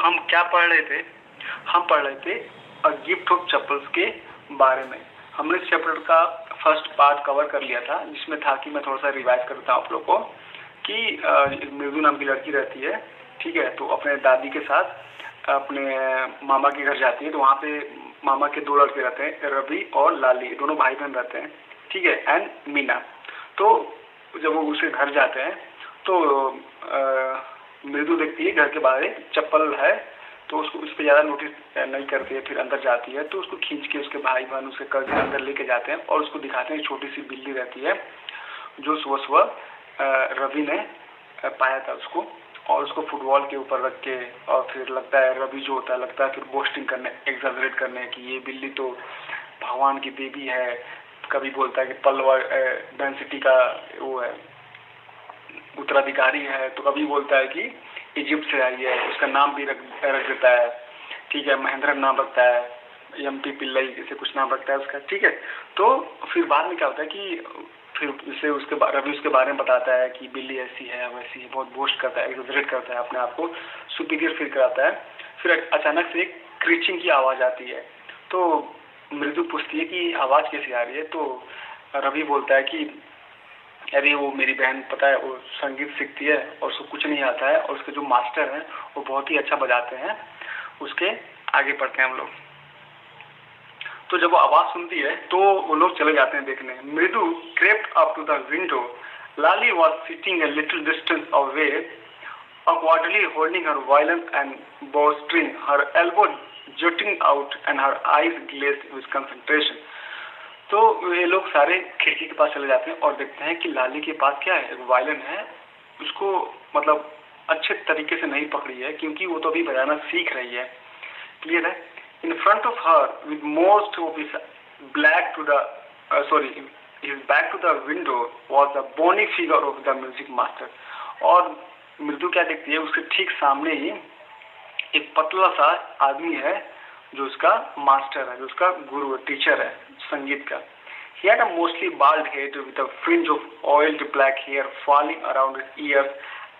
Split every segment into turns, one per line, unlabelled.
हम क्या पढ़ रहे थे? हम पढ़ रहे थे अ गिफ्ट ऑफ चप्पल्स के बारे में। हमने इस चैप्टर का फर्स्ट पार्ट कवर कर लिया था, जिसमें था कि मैं थोड़ा सा रिवाइज करता हूँ आप लोग को कि मृदु नाम की लड़की रहती है, ठीक है, तो अपने दादी के साथ अपने मामा के घर जाती है। तो वहाँ पे मामा के 2 लड़के रहते हैं, रवि और लाली, दोनों भाई बहन रहते हैं, ठीक है, एंड मीना। तो जब वो उसके घर जाते हैं तो मृदु देखती है घर के बाहर एक चप्पल है, तो उसको उस पर ज़्यादा नोटिस नहीं करती है। फिर अंदर जाती है तो उसको खींच के उसके भाई बहन उसके कज़िन अंदर लेके जाते हैं और उसको दिखाते हैं छोटी सी बिल्ली रहती है, जो सुबह सुबह रवि ने पाया था उसको, और उसको फुटबॉल के ऊपर रख के, और फिर लगता है रवि जो होता है लगता है फिर बोस्टिंग करने, एग्जैजरेट करने कि ये बिल्ली तो भगवान की देवी है। कभी बोलता है कि पल्लव डेंसिटी का वो है, उत्तराधिकारी है, तो कभी बोलता है कि इजिप्ट से आई है, उसका नाम भी रख देता है, ठीक है, महेंद्र नाम रखता है, एमपी पिल्लई जैसे कुछ नाम रखता है उसका, ठीक है। तो फिर बाद में क्या होता है कि फिर उसे उसके रवि उसके बारे में बताता है कि बिल्ली ऐसी है वैसी है, बहुत बोस्ट करता है, एक्सैजरेट करता है, अपने आप को सुपीरियर फील कराता है। फिर अचानक से एक क्रीचिंग की आवाज़ आती है, तो मृदु पूछती है कि आवाज़ कैसी आ रही है, तो रवि बोलता है कि अरे वो मेरी बहन पता है वो संगीत सीखती है और उसको कुछ नहीं आता है, और उसके जो मास्टर हैं वो बहुत ही अच्छा बजाते हैं। उसके आगे पढ़ते हैं हम लोग। तो जब वो आवाज़ सुनती है तो वो लोग चले जाते हैं देखने। मृदु crept up to the window. Lali was sitting a little distance away, awkwardly holding her violin and bowstring, her elbow jutting out and her eyes glazed with concentration. तो ये लोग सारे खिड़की के पास चले जाते हैं और देखते हैं कि लाली के पास क्या है, एक वायलिन है। उसको मतलब अच्छे तरीके से नहीं पकड़ी है क्योंकि वो तो अभी बजाना सीख रही है, क्लियर है। In front of her with most of his back to the his back to the window was the bony figure of the music master. और मृदु क्या देखती है, उसके ठीक सामने ही एक पतला सा आदमी है जो उसका मास्टर है, जो उसका गुरु टीचर है संगीत का। He had a mostly bald head with a fringe of oiled black hair falling around his ears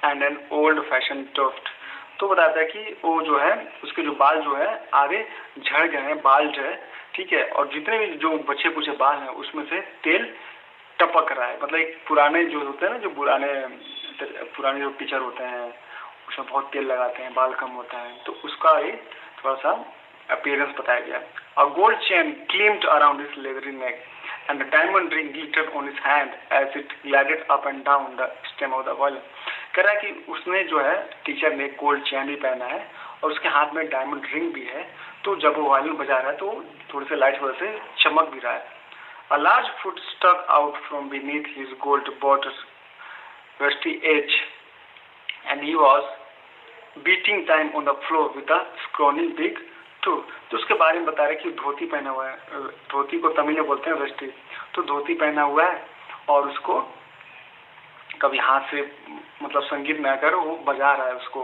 and an old-fashioned tuft. तो बताता है कि वो जो है उसके जो बाल जो है आगे झड़ गए हैं, बाल्ड है, ठीक है, और जितने भी जो बचे कुचे बाल हैं उसमें से तेल टपक रहा है। मतलब एक पुराने जो होते हैं ना, जो पुराने जो टीचर होते हैं उसमें बहुत तेल लगाते हैं, बाल कम होता है, तो उसका ये थोड़ा सा अपीयरेंस बताया गया। A gold chain gleamed around his leathery neck and a diamond ring glittered on his hand as it glided up and down the stem of the violin. कह रहा है कि उसने जो है टीचर ने गोल्ड चैन भी पहना है और उसके हाथ में डायमंड रिंग भी है, तो जब वो वायलिन बजा रहा है तो थोड़ी सी लाइट वजह से चमक भी रहा है। A large foot stuck out from beneath his gold-bordered rusty edge and he was beating time on the floor with a scrawny big toe. तो उसके बारे में बता रहे कि धोती पहना हुआ है, धोती को तमिल में बोलते हैं वेस्टी, तो धोती पहना हुआ है और उसको कभी हाथ से मतलब संगीत में आकर वो बजा रहा है उसको,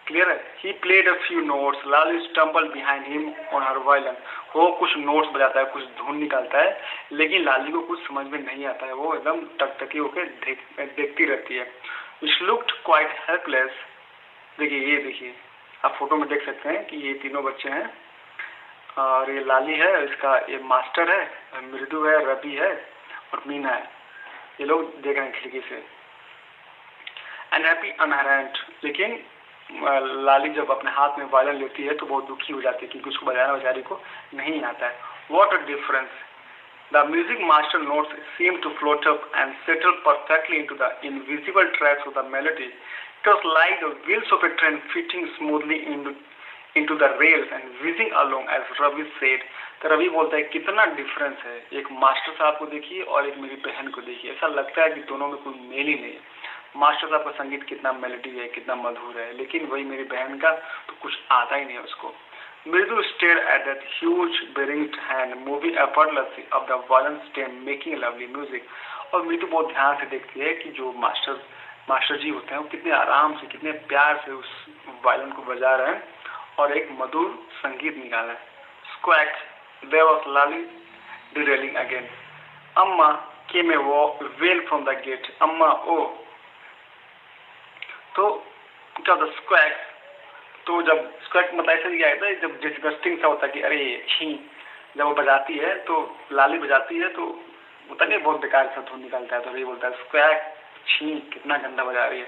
क्लियर है। He played a few notes. Lali stumbled behind him on her violin. वो कुछ नोट्स बजाता है, कुछ धुन निकालता है, लेकिन लाली को कुछ समझ में नहीं आता है, वो एकदम टकटकी होकर देखती रहती है। It looked quite helpless. देखिए आप फोटो में देख सकते हैं कि ये तीनों बच्चे हैं और ये लाली है, इसका ये मास्टर है, मृदु है, रवि है और मीना है। ये लोग देख रहे हैं खिड़की से। एंड हैप्पी अनहरेंट, लेकिन लाली जब अपने हाथ में वायलिन लेती है तो बहुत दुखी हो जाती है क्योंकि उसको बजाना बेचारी को नहीं आता है। What a difference! The music master notes seemed to float up and settle perfectly into the invisible tracks of the melody. It was like the wheels of a train fitting smoothly into the rails and whizzing along, as Ravi said. तो रवि बोलता है कितना difference है, एक master साहब को देखिए और एक मेरी बहन को देखिए, ऐसा लगता है कि दोनों में कोई मेल ही नहीं है। मास्टर साहब का संगीत कितना मेलोडी है, कितना मधुर है, लेकिन वही मेरी बहन का तो कुछ आता ही नहीं है उसको। Mridu stare at that huge beringed hand moving effortlessly up the violin stem making lovely music. और मृदु बहुत ध्यान से देखती है कि जो मास्टर जी होते हैं वो कितने आराम से, कितने प्यार से उस वायलिन को बजा रहे हैं और एक मधुर संगीत निकाल रहे हैं। स्क्वैक, there was Lali derailing again. Amma came a wail from the gate. Amma, oh. तो क्या the squawk, तो जब उसका मतलब ऐसा दिया जाता है, जब डिस्गस्टिंग सा होता है कि अरे छी, जब वो बजाती है तो लाली बजाती है तो होता नहीं बहुत बेकार सा धुन निकलता है, तो ये बोलता है स्क्वैक, छी कितना गंदा बजा रही है।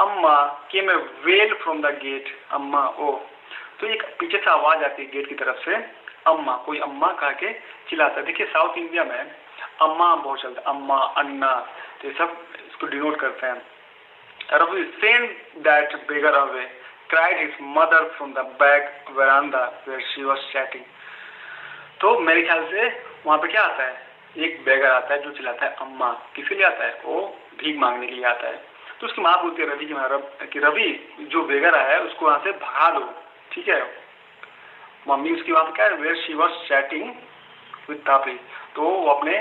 अम्मा केम ए वेल फ्रॉम द गेट, अम्मा ओ, तो एक पीछे से आवाज आती है गेट की तरफ से, अम्मा, कोई अम्मा कह के चिल्लाता है। देखिए साउथ इंडिया में अम्मा बहुत चलता है, अम्मा, अन्ना, तो ये सब इसको डिनोट करते हैं। Ravi sent that beggar away, cried his mother from the back veranda where she was chatting. तो मेरे ख्याल से वहाँ पे क्या आता है, एक बेगर आता है जो चिल्लाता है अम्मा, किसके लिए आता है, वो भीख मांगने के लिए आता है। तो उसकी माँ बोलती है रवि कि रवि जो बेगर आया है उसको वहाँ से भगा दो, ठीक है। मम्मी उसकी वहाँ पे क्या है, where she was chatting with Tapi, तो वो अपने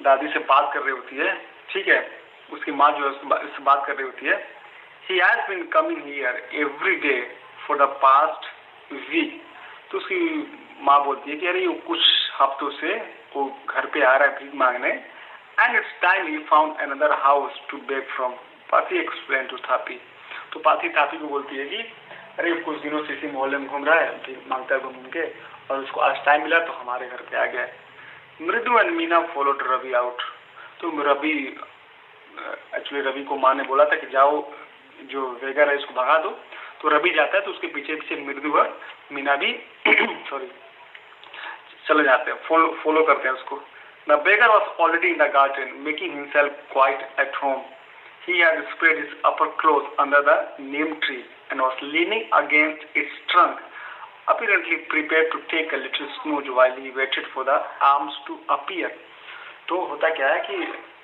दादी से बात कर रही होती है, ठीक है। उसकी माँ जो है उससे बात कर रही होती है। He has been coming here every day for the past week. तो उसकी माँ बोलती है कि अरे ये कुछ हफ्तों से वो घर पे आ रहा है भीख मांगने। And it's time he found another house to beg from. Pathi explained to थापी। तो पाथी थापी को बोलती है कि अरे कुछ दिनों से इसी मोहल्ले में घूम रहा है, भीख मांगता है घूम के, और उसको आज टाइम मिला तो हमारे घर पे आ गया। Mridu and Meena followed Ravi out. तो रवि एक्चुअली रवि को माँ ने बोला था कि जाओ जो बेगर है इसको भगा दो, तो रवि जाता है तो उसके पीछे पीछे मृदु और मीना भी सॉरी चले जाते हैं, फॉलो करते हैं उसको। The beggar was already in the garden, making himself quite at home. He had spread his upper clothes under the neem tree and was leaning against its trunk, apparently prepared to take a little snooze while he waited for the arms to appear. तो होता क्या है कि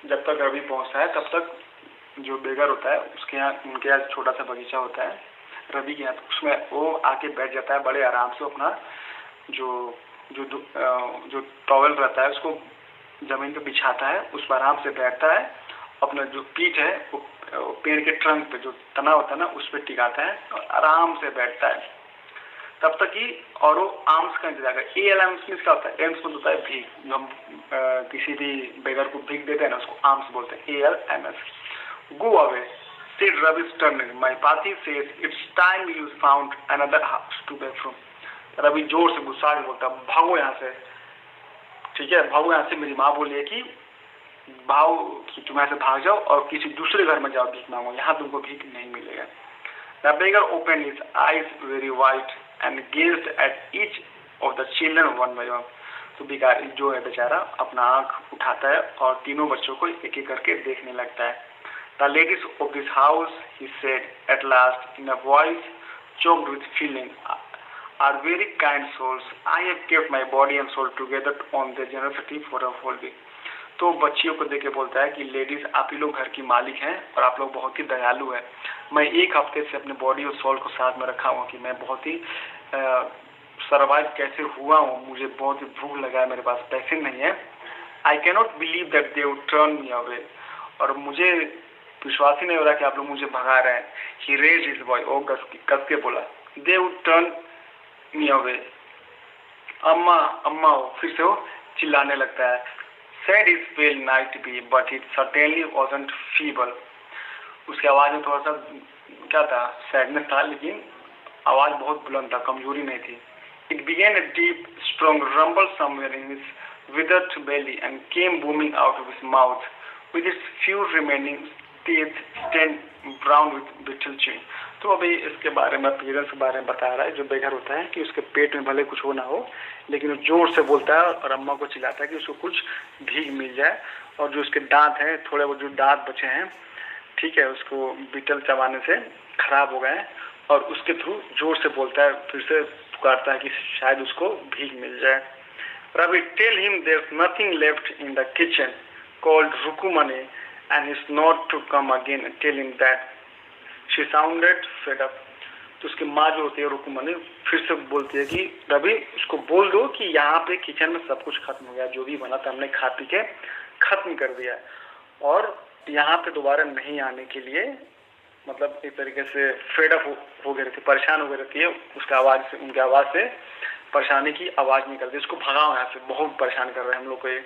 जब तक रवि पहुंचता है तब तक जो बेगर होता है उसके यहाँ, उनके यहाँ छोटा सा बगीचा होता है रवि के यहाँ, तो उसमें वो आके बैठ जाता है बड़े आराम से, अपना जो टॉवल रहता है उसको जमीन पे बिछाता है, उस पर आराम से बैठता है, अपना जो पीठ है वो पेड़ के ट्रंक पे जो तना होता है ना उस पर टिकाता है और आराम से बैठता है तब तक कि, और वो आर्म्स का इंतजार करे। एम्स मीन्स क्या होता है, एम्स में होता है भीख, जो हम किसी भी बेगर को भीख देते हैं ना उसको आर्म्स बोलते हैं, ALMS। Go away, said Ravi sternly. My Pati says it's time you found another house to beg from. Ravi जोर से गुस्सा के बोलता, भागो यहाँ से, ठीक है, भागो यहाँ से, मेरी माँ बोली है कि भागो, कि तुम यहाँ से भाग जाओ और किसी दूसरे घर में जाओ भीख मांगो, यहाँ तुमको भीख नहीं मिलेगा। The beggar opened his eyes very wide and gazed at each of the children one by one. तो भिखारी जो है बेचारा अपना आंख उठाता है और तीनों बच्चों को एक एक करके देखने लगता है। The ladies of this house, he said at last in a voice choked with feeling, are very kind souls. I have kept my body and soul together on their generosity for a whole week. तो बच्चियों को देके बोलता है कि ladies आप ही लोग घर की मालिक हैं और आप लोग बहुत ही दयालु हैं। मैं एक हफ्ते से अपने बॉडी और सोल को साथ में रखा हूँ कि मैं बहुत ही सर्वाइव कैसे हुआ हूँ, मुझे बहुत ही भूख लगा है, मेरे पास पैसे नहीं है। I cannot believe that they would turn me away, और मुझे विश्वास ही नहीं हो रहा कि आप लोग मुझे भगा रहे हैं। ही रेज्ड हिज वॉइस, ओ कस के बोला, they would turn me away, अम्मा अम्मा, फिर से वो चिल्लाने लगता है। Said his pale might be, but it certainly wasn't feeble. उसकी आवाज में थोड़ा सा क्या था, सैडनेस था, लेकिन आवाज बहुत बुलंद था, कमजोरी नहीं थी। It began a deep, strong rumble somewhere in his withered belly and came booming out of his mouth, with its few remaining teeth stained brown with brittle chewing. तो अभी इसके बारे में अपीयरेंस के बारे में बता रहा है, जो बेघर होता है कि उसके पेट में भले कुछ हो ना हो, लेकिन वो जोर से बोलता है और अम्मा को चिल्लाता है कि उसको कुछ भीख मिल जाए, और जो उसके दांत हैं, थोड़े वो जो दांत बचे हैं, ठीक है, उसको बीटल चबाने से खराब हो गए हैं, और उसके थ्रू जोर से बोलता है, फिर से पुकारता है कि शायद उसको भीख मिल जाए। Ravi tell him there is nothing left in the kitchen called Rukmini and is not to come again, tell him that she sounded fed up. तो उसकी माँ जो होती है रुकुमनी फिर से बोलती है कि रवि उसको बोल दो कि यहाँ पे किचन में सब कुछ खत्म हो गया, जो भी बना था हमने खा पी के खत्म कर दिया, और यहाँ पे दोबारा नहीं आने के लिए, मतलब एक तरीके से फेड अप हो गई रहती, परेशान हो गई रहती है, उसका आवाज से, उनकी आवाज से परेशानी की आवाज निकलती है, उसको भगाओ यहाँ से, बहुत परेशान कर रहे हैं हम लोग को ये।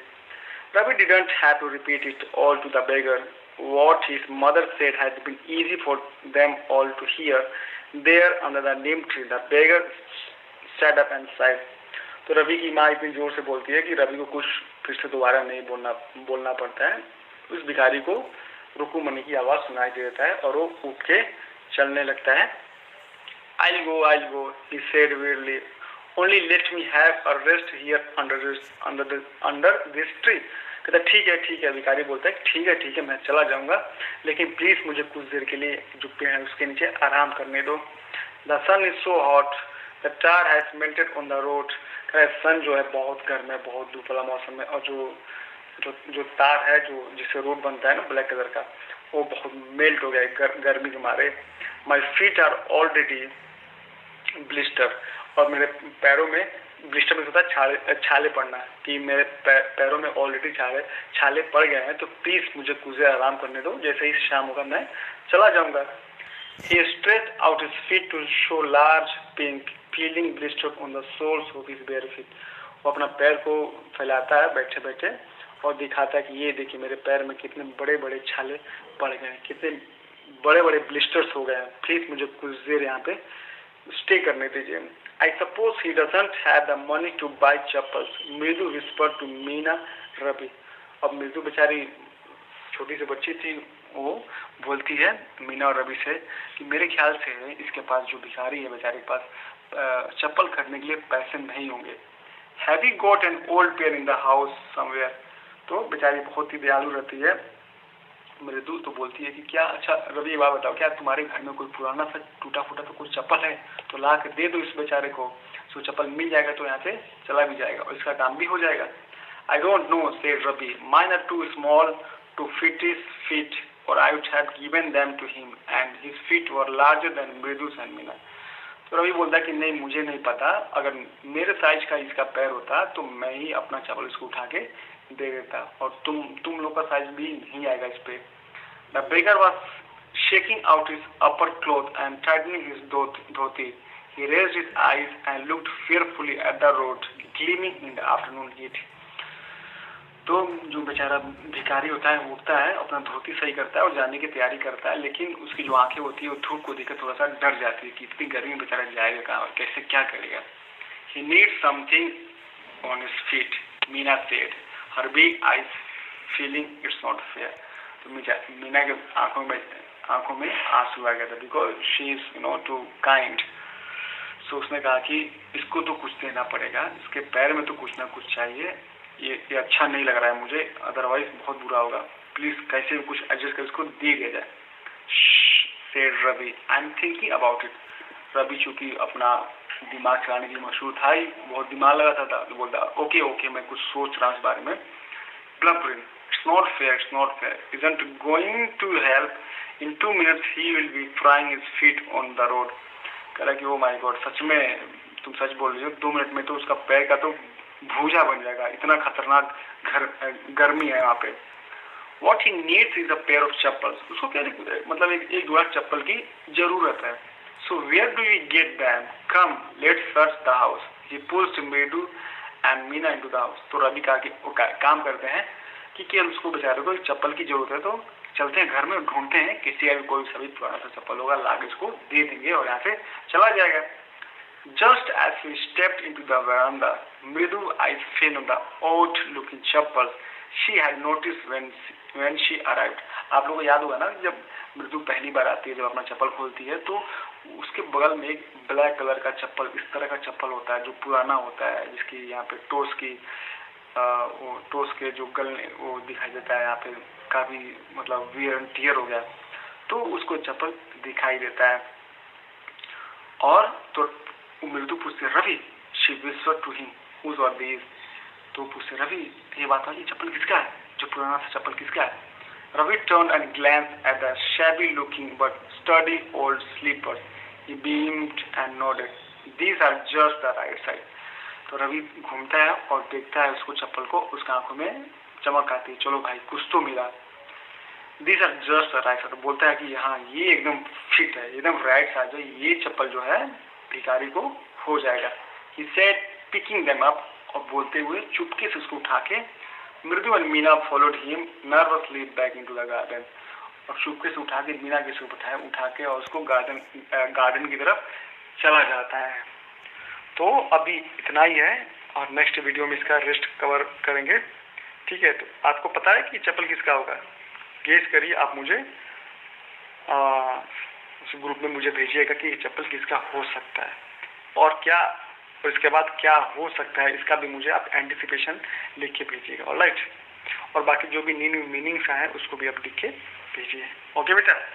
Ravi didn't have to repeat it all to the beggar, what his mother said had been easy for them all to hear. There under the neem tree, the beggar sat up and sighed. तो रवि की माँ इतनी जोर से बोलती है कि रवि को कुछ फिर से दोबारा नहीं बोलना पड़ता है। उस भिखारी को रुकुमनी की आवाज सुनाई देता है और वो उठ के चलने लगता है। I'll go, he said wearily. Only let me have a rest here under this tree. कहता ठीक है, भिखारी बोलता है ठीक है, मैं चला जाऊंगा, लेकिन प्लीज मुझे कुछ देर के लिए जो पेड़ है उसके नीचे आराम करने दो। The sun is so hot, the tar has melted on the road. सन जो है बहुत गर्म है, बहुत धूप वाला मौसम है, और जो तार है जो जिससे रोड बनता है ना ब्लैक कलर का, वो बहुत मेल्ट हो गया है गर्मी के मारे। My feet are already blister, और मेरे पैरों में ब्लिस्टर में होता है छाले पड़ना, कि मेरे पैरों में ऑलरेडी छाले पड़ गए हैं, तो प्लीज मुझे कुछ देर आराम करने दो, जैसे ही शाम होगा मैं चला जाऊंगा। He stretched out his feet to show large pink peeling blisters on the soles of his bare feet. वो अपना पैर को फैलाता है बैठे बैठे और दिखाता है कि ये देखिए मेरे पैर में कितने बड़े बड़े छाले पड़ गए हैं, कितने बड़े बड़े ब्लिस्टर्स हो गए हैं, प्लीज मुझे कुछ देर यहाँ पे स्टे करने दीजिए। I suppose he doesn't have the money to buy chappals, मृदु whispered to मीना रवि। अब मृदु बेचारी छोटी सी बच्ची थी, वो बोलती है मीना और रवि से कि मेरे ख्याल से इसके पास जो भिखारी है बेचारे के पास चप्पल खरीदने के लिए पैसे नहीं होंगे। Have you got an old pair in the house somewhere? तो बेचारी बहुत ही दयालु रहती है मृदु, तो बोलती है कि क्या, अच्छा रवि ये बात बताओ, क्या तुम्हारे घर में कोई पुराना सा टूटा फूटा तो कोई चप्पल है, तो ला के दे दो इस बेचारे को, तो चप्पल मिल जाएगा तो यहाँ से चला भी जाएगा और इसका काम भी हो जाएगा। I don't know, said Ravi. Mine are too small to fit his feet, or I would have given them to him, and his feet were larger than Mridu's and Meena. तो रवि बोलता कि नहीं, मुझे नहीं पता, अगर मेरे साइज का इसका पैर होता तो मैं ही अपना चप्पल इसको उठा के दे देता, और तुम लोग का साइज भी नहीं आएगा इस पे। The beggar was shaking out his upper cloth and tightening his dhoti. He raised his eyes and looked fearfully at the road, gleaming in the afternoon heat. तो जो बेचारा भिखारी होता है उठता है, अपना धोती सही करता है और जाने की तैयारी करता है, लेकिन उसकी जो आंखें होती है वो धूप को देखकर थोड़ा सा डर जाती है कि इतनी गर्मी में बेचारा जाएगा कहाँ और कैसे क्या करेगा। He needs something on his feet, Meena said, her big eyes feeling it's not fair. तो मीना के आंखों में आंसू आ गया था, because she is too kind. सो उसने कहा कि इसको तो कुछ देना पड़ेगा, इसके पैर में तो कुछ ना कुछ चाहिए, ये अच्छा नहीं लग रहा है मुझे, अदरवाइज बहुत बुरा होगा, प्लीज कैसे भी कुछ एडजस्ट कर इसको दे दिया जाए। Said Ravi, I am thinking about it. Ravi चूंकि अपना दिमाग चलाने की मशहूर था ही, बहुत दिमाग लगाता था, तो बोलता ओके मैं कुछ सोच रहा हूँ इस बारे में। ब्लबरिंग, it's not fair, isn't going to help, in 2 minutes he will be frying his feet on the road। कह रहा कि ओ माय गॉड, सच में तुम सच बोल रही हो, 2 मिनट में तो उसका पैर का तो भूजा बन जाएगा, इतना खतरनाक गर्मी है वहाँ पे। What he needs is a pair of chappals, उसको क्या मतलब एक जोड़ा चप्पल की जरूरत है। So where do we get them? Come, let's search the house। He pulls Mridu and Meena into the house। तो रवि का काम करते हैं कि हम उसको बेचारे को चप्पल की जरूरत है, तो चलते हैं घर में, ढूंढते हैं किसी का भी कोई सभी पुराना सा चप्पल होगा, लाके इसको दे देंगे और यहाँ से चला जाएगा। Just as we stepped into the veranda, Mridu's eyes fell on the odd-looking chappals she had noticed when she arrived। आप लोगों को याद होगा ना, जब मृदु पहली बार आती है, जब अपना चप्पल खोलती है, तो उसके बगल में एक ब्लैक कलर का चप्पल, इस तरह का चप्पल होता है जो पुराना होता है, जिसकी यहाँ पे टोस के जो गलने वो दिखाई देता है, यहाँ पे काफी मतलब वियर एंड टियर हो गया, तो उसको चप्पल दिखाई देता है। और तो मृदु पूछते Ravi, she whispered to him, whose are these. तो पूछते रवि, ये बात है, ये चप्पल किसका है, जो पुराना सा चप्पल किसका है। Ravi turned and glanced at the shabby looking but sturdy old slippers। He beamed and nodded, these are just the right size। तो रवि घूमता है और देखता है उसको चप्पल को, उसकी आंखों में चमक आती है, चलो भाई कुछ तो मिला। These are just the right size, बोलता है कि हाँ ये एकदम फिट है, एकदम राइट साइज है, ये चप्पल जो है भिखारी को हो जाएगा। He said picking them up, और बोलते हुए चुपके से उसको उठा के मृदु and Meena followed him nervously back into the garden. और चुपके से उठा के मीना के उठा के और उसको गार्डन की तरफ चला जाता है। तो अभी इतना ही है और नेक्स्ट वीडियो में इसका रेस्ट कवर करेंगे। ठीक है, तो आपको पता है कि चप्पल किसका होगा? गेस करिए आप मुझे उस ग्रुप में मुझे भेजिएगा कि चप्पल किसका हो सकता है और क्या, और इसके बाद क्या हो सकता है इसका भी मुझे आप एंटिसिपेशन लिख के भेजिएगा। ऑलराइट, और बाकी जो भी न्यू मीनिंग्स हैं उसको भी आप लिख के भेजिए। ओके बेटा।